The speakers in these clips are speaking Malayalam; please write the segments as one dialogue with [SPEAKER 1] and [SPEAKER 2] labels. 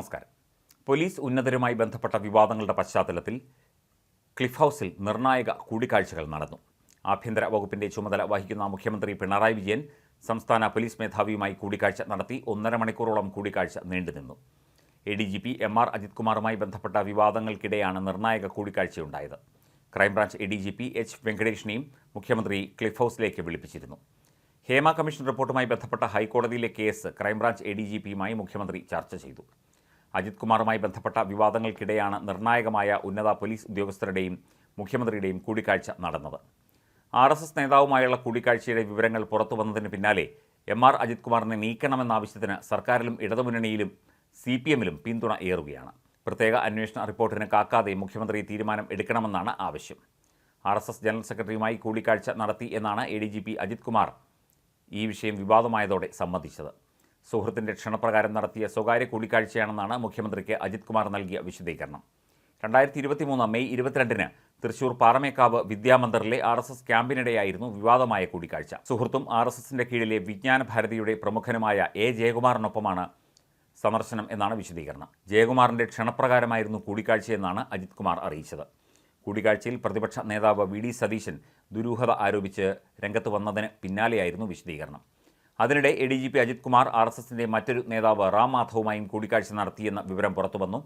[SPEAKER 1] നമസ്കാരം. പോലീസ് ഉന്നതരുമായി ബന്ധപ്പെട്ട വിവാദങ്ങളുടെ പശ്ചാത്തലത്തിൽ ക്ലിഫ് ഹൗസിൽ നിർണായക കൂടിക്കാഴ്ചകൾ നടന്നു. ആഭ്യന്തര വകുപ്പിന്റെ ചുമതല വഹിക്കുന്ന മുഖ്യമന്ത്രി പിണറായി വിജയൻ സംസ്ഥാന പോലീസ് മേധാവിയുമായി കൂടിക്കാഴ്ച നടത്തി 1.5 മണിക്കൂറോളം കൂടിക്കാഴ്ച നീണ്ടുനിന്നു. ADGP MR അജിത് കുമാറുമായി ബന്ധപ്പെട്ട വിവാദങ്ങൾക്കിടെയാണ് നിർണായക കൂടിക്കാഴ്ചയുണ്ടായത്. ക്രൈംബ്രാഞ്ച് ADGP H വെങ്കടേഷിനെയും മുഖ്യമന്ത്രി ക്ലിഫ് ഹൗസിലേക്ക് വിളിപ്പിച്ചിരുന്നു. ഹേമ കമ്മീഷൻ റിപ്പോർട്ടുമായി ബന്ധപ്പെട്ട ഹൈക്കോടതിയിലെ കേസ് ക്രൈംബ്രാഞ്ച് ADGPയുമായി മുഖ്യമന്ത്രി ചർച്ച ചെയ്തു. അജിത് കുമാറുമായി ബന്ധപ്പെട്ട വിവാദങ്ങൾക്കിടെയാണ് നിർണായകമായ ഉന്നത പോലീസ് ഉദ്യോഗസ്ഥരുടെയും മുഖ്യമന്ത്രിയുടെയും കൂടിക്കാഴ്ച നടന്നത്. RSS നേതാവുമായുള്ള കൂടിക്കാഴ്ചയുടെ വിവരങ്ങൾ പുറത്തുവന്നതിന് പിന്നാലെ MR അജിത് കുമാറിനെ നീക്കണമെന്ന ആവശ്യത്തിന് സർക്കാരിലും ഇടതുമുന്നണിയിലും CPMലും പിന്തുണ ഏറുകയാണ്. പ്രത്യേക അന്വേഷണ റിപ്പോർട്ടിന് കാക്കാതെ മുഖ്യമന്ത്രി തീരുമാനം എടുക്കണമെന്നാണ് ആവശ്യം. RSS ജനറൽ സെക്രട്ടറിയുമായി കൂടിക്കാഴ്ച നടത്തി എന്നാണ് ADGP അജിത് കുമാർ ഈ വിഷയം വിവാദമായതോടെ സമ്മതിച്ചത്. സുഹൃത്തിൻ്റെ ക്ഷണപ്രകാരം നടത്തിയ സ്വകാര്യ കൂടിക്കാഴ്ചയാണെന്നാണ് മുഖ്യമന്ത്രിക്ക് അജിത് കുമാർ നൽകിയ വിശദീകരണം. 2023 മെയ് 22-ന് തൃശൂർ പാറമേക്കാവ് വിദ്യാമന്ദിറിലെ RSS ക്യാമ്പിനിടെയായിരുന്നു വിവാദമായ കൂടിക്കാഴ്ച. സുഹൃത്തും RSSന്റെ കീഴിലെ വിജ്ഞാന ഭാരതിയുടെ പ്രമുഖനുമായ A ജയകുമാറിനൊപ്പമാണ് സന്ദർശനം എന്നാണ് വിശദീകരണം. ജയകുമാറിൻ്റെ ക്ഷണപ്രകാരമായിരുന്നു കൂടിക്കാഴ്ചയെന്നാണ് അജിത് കുമാർ അറിയിച്ചത്. കൂടിക്കാഴ്ചയിൽ പ്രതിപക്ഷ നേതാവ് VD സതീശൻ ദുരൂഹത ആരോപിച്ച് രംഗത്ത് വന്നതിന് പിന്നാലെയായിരുന്നു വിശദീകരണം. അതിനിടെ ADGP അജിത് കുമാർ RSSന്റെ മറ്റൊരു നേതാവ് റാം മാധവുമായും കൂടിക്കാഴ്ച നടത്തിയെന്ന വിവരം പുറത്തുവന്നു.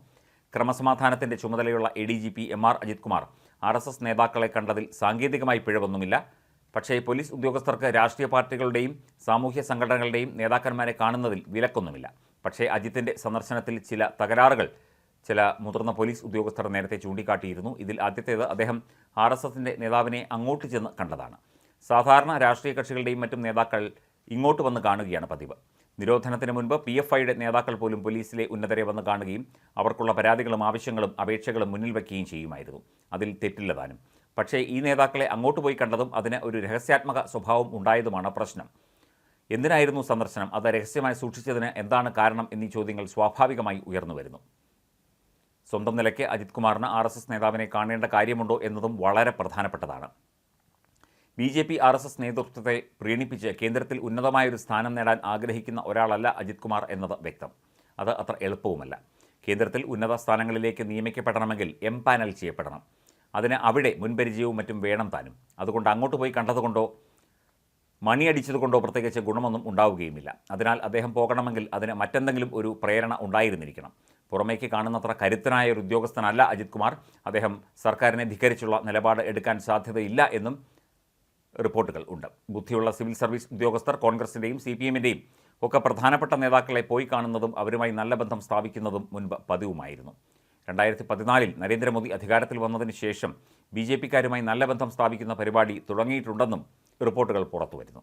[SPEAKER 1] ക്രമസമാധാനത്തിൻ്റെ ചുമതലയുള്ള ADGP MR Ajith Kumar RSS നേതാക്കളെ കണ്ടതിൽ സാങ്കേതികമായി പിഴവൊന്നുമില്ല. പക്ഷേ പോലീസ് ഉദ്യോഗസ്ഥർക്ക് രാഷ്ട്രീയ പാർട്ടികളുടെയും സാമൂഹ്യ സംഘടനകളുടെയും നേതാക്കന്മാരെ കാണുന്നതിൽ വിലക്കൊന്നുമില്ല. പക്ഷേ അജിത്തിൻ്റെ സന്ദർശനത്തിൽ ചില തകരാറുകൾ ചില മുതിർന്ന പോലീസ് ഉദ്യോഗസ്ഥർ നേരത്തെ ചൂണ്ടിക്കാട്ടിയിരുന്നു. ഇതിൽ ആദ്യത്തേത് അദ്ദേഹം RSSന്റെ നേതാവിനെ അങ്ങോട്ട് ചെന്ന് കണ്ടതാണ്. സാധാരണ രാഷ്ട്രീയ കക്ഷികളുടെയും മറ്റും നേതാക്കൾ ഇങ്ങോട്ട് വന്ന് കാണുകയാണ് പതിവ്. നിരോധനത്തിന് മുൻപ് PFIയുടെ നേതാക്കൾ പോലും പോലീസിലെ ഉന്നതരെ വന്ന് കാണുകയും അവർക്കുള്ള പരാതികളും ആവശ്യങ്ങളും അപേക്ഷകളും മുന്നിൽ വയ്ക്കുകയും ചെയ്യുമായിരുന്നു. അതിൽ തെറ്റില്ല താനും. പക്ഷേ ഈ നേതാക്കളെ അങ്ങോട്ട് പോയി കണ്ടതും അതിന് ഒരു രഹസ്യാത്മക സ്വഭാവം ഉണ്ടായതുമാണ് പ്രശ്നം. എന്തിനായിരുന്നു സന്ദർശനം? അത് രഹസ്യമായി സൂക്ഷിച്ചതിന് എന്താണ് കാരണം എന്നീ ചോദ്യങ്ങൾ സ്വാഭാവികമായി ഉയർന്നു വരുന്നു. സ്വന്തം നിലയ്ക്ക് അജിത് കുമാറിന് RSS നേതാവിനെ കാണേണ്ട കാര്യമുണ്ടോ എന്നതും വളരെ പ്രധാനപ്പെട്ടതാണ്. BJP RSS നേതൃത്വത്തെ പ്രീണിപ്പിച്ച് കേന്ദ്രത്തിൽ ഉന്നതമായൊരു സ്ഥാനം നേടാൻ ആഗ്രഹിക്കുന്ന ഒരാളല്ല അജിത് കുമാർ എന്നത് വ്യക്തം. അത് അത്ര എളുപ്പവുമല്ല. കേന്ദ്രത്തിൽ ഉന്നത സ്ഥാനങ്ങളിലേക്ക് നിയമിക്കപ്പെടണമെങ്കിൽ M-പാനൽ ചെയ്യപ്പെടണം. അതിന് അവിടെ മുൻപരിചയവും മറ്റും വേണം താനും. അതുകൊണ്ട് അങ്ങോട്ട് പോയി കണ്ടതുകൊണ്ടോ മണിയടിച്ചതുകൊണ്ടോ പ്രത്യേകിച്ച് ഗുണമൊന്നും ഉണ്ടാവുകയുമില്ല. അതിനാൽ അദ്ദേഹം പോകണമെങ്കിൽ അതിന് മറ്റെന്തെങ്കിലും ഒരു പ്രേരണ ഉണ്ടായിരുന്നിരിക്കണം. പുറമേക്ക് കാണുന്നത്ര കരുത്തനായ ഒരു ഉദ്യോഗസ്ഥനല്ല അജിത് കുമാർ. അദ്ദേഹം സർക്കാരിനെ ധിക്കരിച്ചുള്ള നിലപാട് എടുക്കാൻ സാധ്യതയില്ല എന്നും റിപ്പോർട്ടുകൾ ഉണ്ട്. ബുദ്ധിയുള്ള സിവിൽ സർവീസ് ഉദ്യോഗസ്ഥർ കോൺഗ്രസിൻ്റെയും CPMൻ്റെയും ഒക്കെ പ്രധാനപ്പെട്ട നേതാക്കളെ പോയി കാണുന്നതും അവരുമായി നല്ല ബന്ധം സ്ഥാപിക്കുന്നതും മുൻപ് പതിവുമായിരുന്നു. 2014 നരേന്ദ്രമോദി അധികാരത്തിൽ വന്നതിന് ശേഷം BJPക്കാരുമായി നല്ല ബന്ധം സ്ഥാപിക്കുന്ന പരിപാടി തുടങ്ങിയിട്ടുണ്ടെന്നും റിപ്പോർട്ടുകൾ പുറത്തുവരുന്നു.